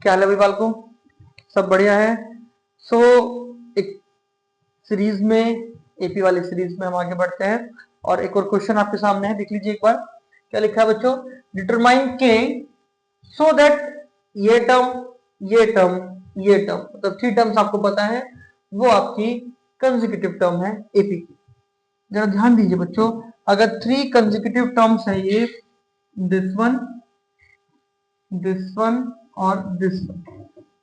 क्या हाल है भाई बालको, सब बढ़िया है। सो एक सीरीज में, एपी वाली सीरीज में हम आगे बढ़ते हैं और एक और क्वेश्चन आपके सामने है, देख लीजिए एक बार क्या लिखा है बच्चों। डिटरमाइन के सो दैट ये टर्म ये टर्म ये टर्म, मतलब 3 टर्म्स आपको पता है, वो आपकी कंसेक्यूटिव टर्म है एपी की। जरा ध्यान दीजिए बच्चों, अगर 3 कंसेक्यूटिव टर्म्स है ये, दिस वन और दिस वन,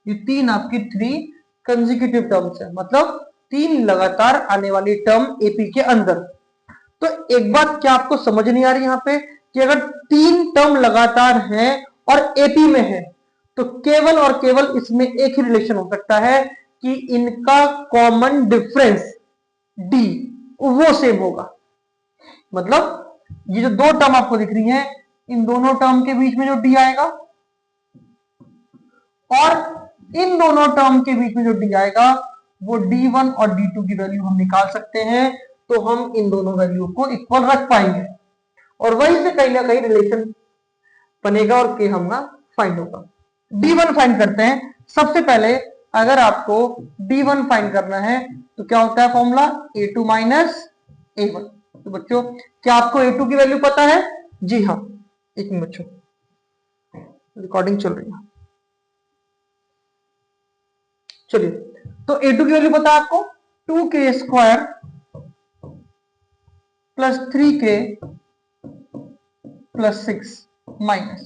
ये 3 आपकी 3 कंसेक्यूटिव टर्म्स है, मतलब 3 लगातार आने वाली टर्म एपी के अंदर। तो एक बात क्या आपको समझ नहीं आ रही यहाँ पे कि अगर 3 टर्म लगातार है और एपी में है तो केवल और केवल इसमें एक ही रिलेशन हो सकता है कि इनका कॉमन डिफरेंस डी वो सेम होगा। मतलब ये जो 2 टर्म आपको दिख रही है, इन दोनों टर्म के बीच में जो डी आएगा और इन दोनों टर्म के बीच में जो डी आएगा वो d1 और d2 की वैल्यू हम निकाल सकते हैं। तो हम इन दोनों वैल्यू को इक्वल रख पाएंगे और वहीं से कहीं ना कहीं रिलेशन बनेगा और के हमका फाइंड होगा। d1 फाइंड करते हैं। सबसे पहले अगर आपको d1 फाइंड करना है तो क्या होता है फॉर्मूला, a2 माइनस a1। तो बच्चों क्या आपको a2 की वैल्यू पता है? जी हाँ, एक मिनट बच्चों, रिकॉर्डिंग चल रही है। चलिए, तो a2 की वैल्यू पता है आपको, 2k square plus 3k plus 6 minus,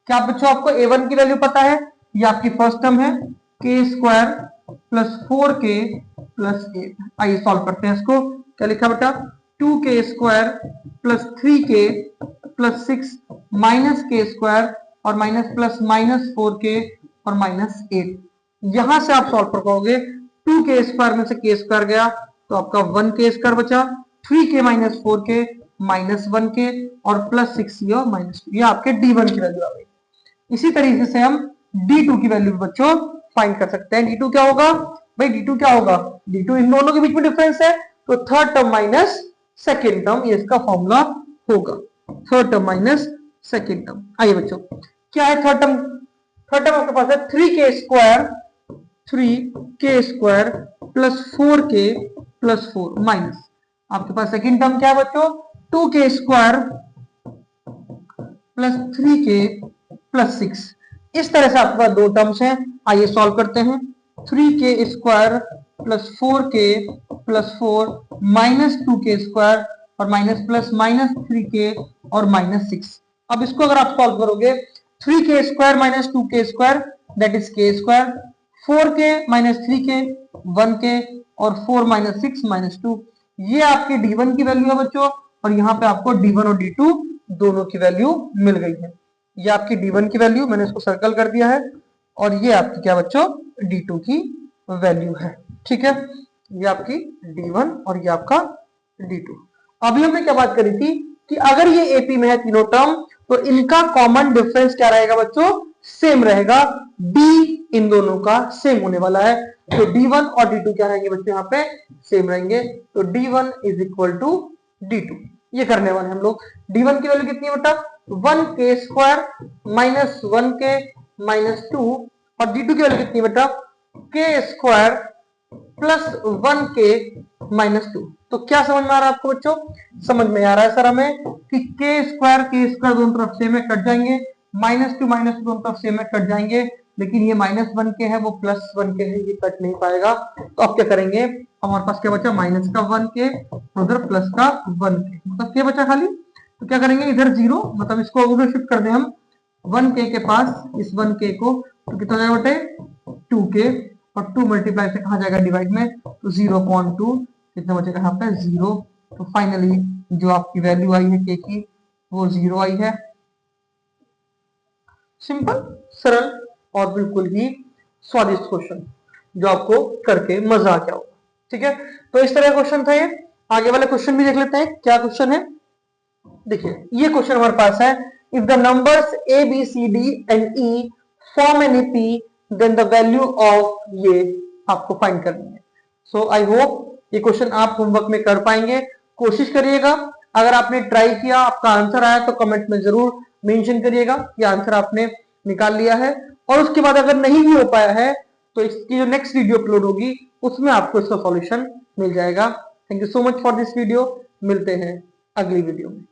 क्या बच्चों आपको a1 की वैल्यू पता है? ये आपकी फर्स्ट टर्म है, k square plus 4k plus 8। आइए सॉल्व करते हैं इसको। क्या लिखा बेटा, 2k square plus 3k plus 6 minus k square और माइनस प्लस माइनस 4k और माइनस 8। यहां से आप सॉल्व कर पाओगे। 2k स्क्वायर में से k स्क्वायर गया तो आपका 1k स्क्वायर बचा, 3k minus 4k minus 1k और प्लस 6 और माइनस 2, ये आपके d1 की वैल्यू आ गई। इसी तरीके से हम d2 की वैल्यू बच्चों फाइंड कर सकते हैं। d2 क्या होगा भाई, d2 क्या होगा, d2 इन दोनों के बीच में डिफरेंस है तो third term minus second term, ये इसका फॉर्मूला होगा, third term minus second term. आइए बच्चों, क्या है थर्ड टर्म? थर्ड टर्म आपके पास है 3k square plus 4k plus 4 minus, आपके पास सेकेंड टर्म क्या है बच्चों, 2k square plus 3k plus 6। इस तरह से आपके पास 2 टर्म्स हैं। आइए सॉल्व करते हैं। 3k square plus 4k plus 4 minus 2k square और माइनस प्लस माइनस 3k और माइनस 6। अब इसको अगर आप सॉल्व करोगे, 3k square minus 2k square that is k square, 4k minus 3k 1k और 4 माइनस 6 माइनस 2, ये आपकी d1 की वैल्यू है बच्चों। और यहाँ पे आपको d1 और d2 दोनों की वैल्यू मिल गई है। ये आपकी d1 की वैल्यू, मैंने इसको सर्कल कर दिया है, और ये आपकी क्या बच्चों, d2 की वैल्यू है। ठीक है, ये आपकी d1 और ये आपका d2। अभी हमने क्या बात करी थी कि अगर ये एपी में है तीनों टर्म तो इनका कॉमन डिफरेंस क्या रहेगा बच्चों, सेम रहेगा। डी इन दोनों का सेम होने वाला है, तो d1 और d2 क्या रहेंगे बच्चों, यहाँ पे सेम रहेंगे। तो d1 is equal to d2, ये करने वाले हम लोग। d1 की वैल्यू कितनी है बेटा, 1k square minus 1k minus 2, और d2 की वैल्यू कितनी है बेटा, k square plus 1k minus 2। तो क्या समझ में आ रहा है आपको बच्चों? समझ में आ रहा है सर हमें कि k स्क्वायर दोनों तरफ से में कट जाएंगे, माइनस 2 दोनों तरफ से में कट जाएंगे, लेकिन ये माइनस 1k है वो प्लस 1k है, ये कट नहीं पाएगा। तो अब क्या करेंगे, हमारे पास क्या बचा, माइनस का 1k उधर प्लस का 1k, मतलब क्या बचा खाली। तो क्या करेंगे, इधर 0, मतलब इसको उधर शिफ्ट कर दें हम 1k के पास, इस 1k को, तो कितना जाएगा बेटे 2k, और 2 मल्टीप्लाई से कहा जाएगा डिवाइड में, तो 0.2, कितना बचेगा यहाँ पे 0। तो फाइनली जो आपकी वैल्यू आई है k की वो 0 आई है। सिंपल, सरल और बिल्कुल ही स्वादिष्ट क्वेश्चन, जो आपको करके मजा आ गया होगा। ठीक है, तो इस तरह का क्वेश्चन था ये। आगे वाला क्वेश्चन भी देख लेते हैं, क्या क्वेश्चन है। देखिए ये क्वेश्चन हमारे पास है, if the numbers a b c d and e form an ep then the value of, ये आपको फाइंड करनी है। सो आई होप ये क्वेश्चन आप होमवर्क में कर पाएंगे, कोशिश करिएगा। अगर आपने ट्राई किया, आपका आंसर आया तो कमेंट में जरूर मेंशन करिएगा कि आंसर आपने निकाल लिया है। और उसके बाद अगर नहीं भी हो पाया है तो इसकी जो नेक्स्ट वीडियो अपलोड होगी उसमें आपको इसका सॉल्यूशन मिल जाएगा। Thank you so much for this video. मिलते हैं अगली वीडियो में।